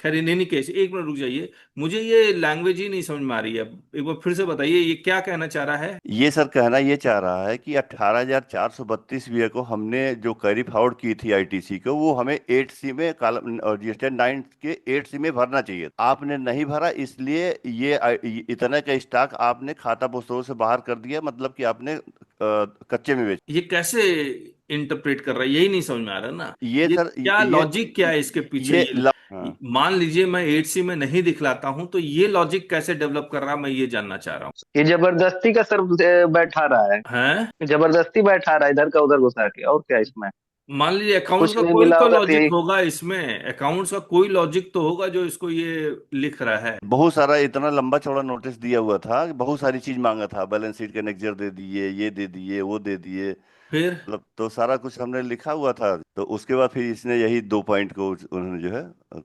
खैर in any case, एक minute रुक जाइए, मुझे ये लैंग्वेज ही नहीं समझ में आ रही है। एक बार फिर से बताइए, ये क्या कहना चाह रहा है? ये सर कहना ये चाह रहा है कि 18,432 वीए को हमने जो कैरी फॉरवर्ड की थी आईटीसी को, वो हमें 8 सी में कॉलम और जीएसटी 9 के 8 सी में भरना चाहिए। आपने नहीं भरा, इसलिए ये इतने का स्टॉक आपने खाता पुस्तकों से बाहर कर दिया, मतलब कि आपने कच्चे में बेच। ये कैसे इंटरप्रेट कर रहा है, यही नहीं समझ में आ रहा ना। ये ये सर क्या लॉजिक क्या है इसके पीछे? हाँ। मान लीजिए मैं 8C में नहीं दिखलाता हूं, तो ये लॉजिक कैसे डेवलप कर रहा है, मैं ये जानना चाह रहा ये जबरदस्ती का सर बैठा रहा हूँ। हैं? है, जबरदस्ती बैठा रहा है इधर का उधर घुसा के, और क्या इसमें। मान लीजिए अकाउंट्स कुछ का नहीं कोई मिला तो होगा तो लॉजिक यही। होगा इसमें, अकाउंट्स का कोई लॉजिक तो होगा जो इसको ये लिख रहा है। बहुत सारा इतना लंबा चौड़ा नोटिस दिया हुआ था, बहुत सारी चीज मांगा था, बैलेंस शीट के नेक्चर दे दिए, ये दे दिए, वो दे दिए। फिर? मतलब तो सारा कुछ हमने लिखा हुआ था, तो उसके बाद फिर इसने यही 2 पॉइंट को उन्होंने जो है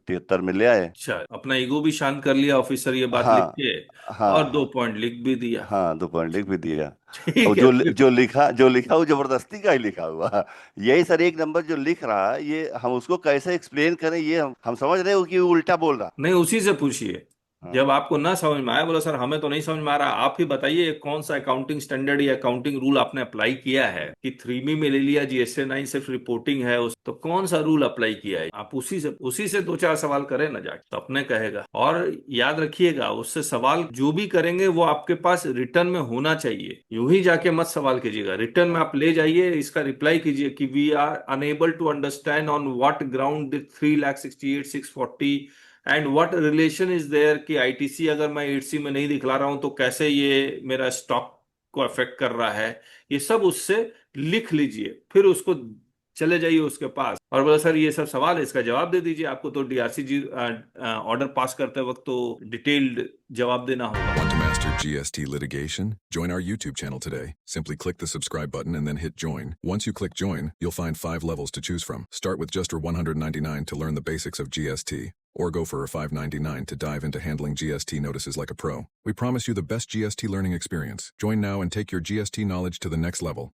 73 में ले आए। अच्छा, अपना ईगो भी शांत कर लिया ऑफिसर ये बात लिख हाँ के, और दो हाँ पॉइंट लिख भी दिया। हाँ, 2 पॉइंट लिख भी दिया। और ठीक है जो फिर। जो लिखा वो जबरदस्ती का ही लिखा हुआ। यही सर, एक नंबर जो लिख रहा है, ये हम उसको कैसे एक्सप्लेन करें, ये हम समझ रहे हो कि वो उल्टा बोल रहा। नहीं, उसी से पूछिए। हाँ। जब आपको ना समझ में आया, बोला सर हमें तो नहीं समझ में आ रहा, आप ही बताइए कौन सा अकाउंटिंग स्टैंडर्ड या अकाउंटिंग रूल आपने अप्लाई किया है कि 3B में ले लिया, GST 9 सिर्फ रिपोर्टिंग है उस, तो कौन सा रूल अप्लाई किया है? आप उसी से दो चार सवाल करें ना जाके, तो अपने कहेगा। और याद रखिएगा, उससे सवाल जो भी करेंगे वो आपके पास रिटर्न में होना चाहिए। यूं ही जाके मत सवाल कीजिएगा, रिटर्न में आप ले जाइए, इसका रिप्लाई कीजिए कि we are unable to understand on what ground 3,68,640 and what relation is there कि आईटीसी अगर मैं 8C में नहीं दिखला रहा हूं तो कैसे ये मेरा स्टॉक को अफेक्ट कर रहा है। ये सब उससे लिख लीजिए, फिर उसको चले जाइए उसके पास और बोला सर ये सब सवाल है, इसका जवाब दे दीजिए। आपको तो डीआरसी जी ऑर्डर पास करते वक्त तो डिटेल्ड जवाब देना होगा। Want to master GST litigation? Join our YouTube channel today. Simply click the subscribe button and then hit join. Once you click join, you'll find 5 levels to choose from. Start with just $199 to learn the basics of GST, or go for $599 to dive into handling GST notices like a pro. We promise you the best GST learning experience. Join now and take your GST knowledge to the next level.